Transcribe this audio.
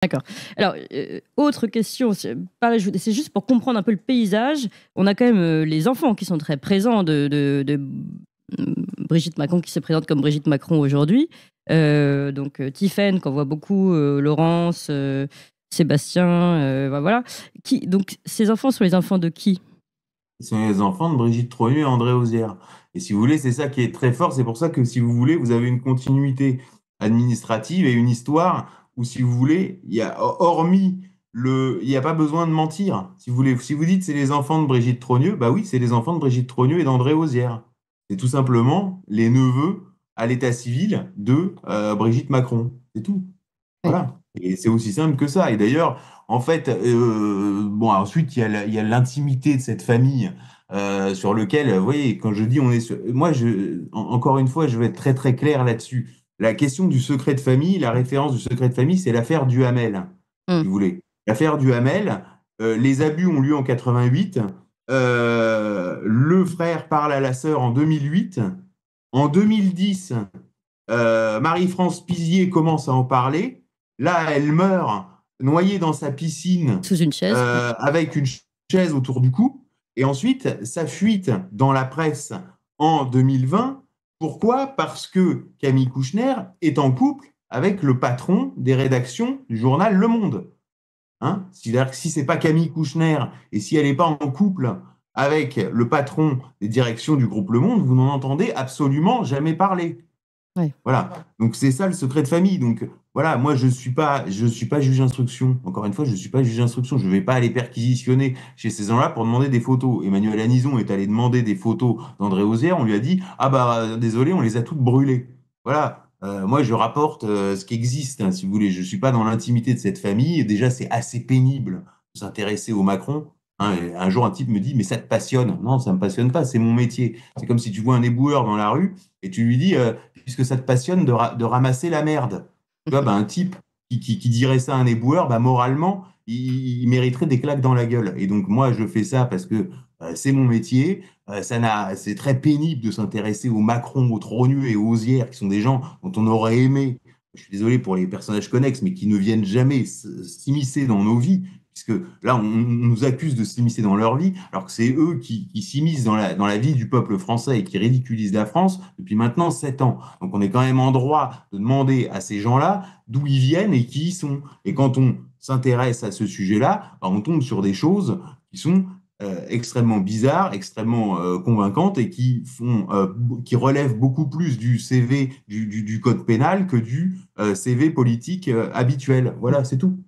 D'accord. Alors, autre question, pareil, c'est juste pour comprendre un peu le paysage. On a quand même les enfants qui sont très présents Brigitte Macron, qui se présente comme Brigitte Macron aujourd'hui. Donc, Tiphaine, qu'on voit beaucoup, Laurence, Sébastien, voilà. Donc, ces enfants sont les enfants de qui? Ce sont les enfants de Brigitte Trogneux et André Auzière. Et si vous voulez, c'est ça qui est très fort. C'est pour ça que si vous voulez, vous avez une continuité administrative et une histoire où, si vous voulez, il n'y a pas besoin de mentir. Si vous voulez, si vous dites c'est les enfants de Brigitte Trogneux, bah oui, c'est les enfants de Brigitte Trogneux et d'André Auzière. C'est tout simplement les neveux à l'état civil de Brigitte Macron. C'est tout. Oui. Voilà. Et c'est aussi simple que ça. Et d'ailleurs, en fait, bon, ensuite, il y a l'intimité de cette famille sur lequel, vous voyez, quand je dis on est sur... Moi, encore une fois, je vais être très, très clair là-dessus. La question du secret de famille, la référence du secret de famille, c'est l'affaire Duhamel, Mm. si vous voulez. L'affaire Duhamel, les abus ont lieu en 88. Le frère parle à la sœur en 2008. En 2010, Marie-France Pizier commence à en parler. Là, elle meurt noyée dans sa piscine Sous une chaise. Oui. avec une chaise autour du cou. Et ensuite, sa fuite dans la presse en 2020. Pourquoi? Parce que Camille Kouchner est en couple avec le patron des rédactions du journal Le Monde. Hein, c'est-à-dire que si c'est pas Camille Kouchner et si elle n'est pas en couple avec le patron des directions du groupe Le Monde, vous n'en entendez absolument jamais parler. Ouais. Voilà. Donc c'est ça le secret de famille. Donc voilà, moi je suis pas juge d'instruction. Encore une fois, je suis pas juge d'instruction. Je vais pas aller perquisitionner chez ces gens-là pour demander des photos. Emmanuel Anison est allé demander des photos d'André Auzière. On lui a dit, ah bah désolé, on les a toutes brûlées. Voilà. Moi je rapporte ce qui existe, hein, si vous voulez. Je suis pas dans l'intimité de cette famille. Et déjà c'est assez pénible de s'intéresser au Macron. Hein, et un jour un type me dit, mais ça te passionne? Non, ça me passionne pas. C'est mon métier. C'est comme si tu vois un éboueur dans la rue et tu lui dis, puisque ça te passionne de ramasser la merde. Tu vois, bah, un type qui dirait ça à un éboueur, bah, moralement, il mériterait des claques dans la gueule. Et donc, moi, je fais ça parce que c'est mon métier. C'est très pénible de s'intéresser aux Macron, aux Trogneux et aux Osières, qui sont des gens dont on aurait aimé, je suis désolé pour les personnages connexes, mais qui ne viennent jamais s'immiscer dans nos vies, puisque là, on nous accuse de s'immiscer dans leur vie, alors que c'est eux qui s'immiscent dans la vie du peuple français et qui ridiculisent la France depuis maintenant 7 ans. Donc on est quand même en droit de demander à ces gens-là d'où ils viennent et qui y sont. Et quand on s'intéresse à ce sujet-là, bah, on tombe sur des choses qui sont extrêmement bizarres, extrêmement convaincantes et qui relèvent beaucoup plus du CV du code pénal que du CV politique habituel. Voilà, c'est tout.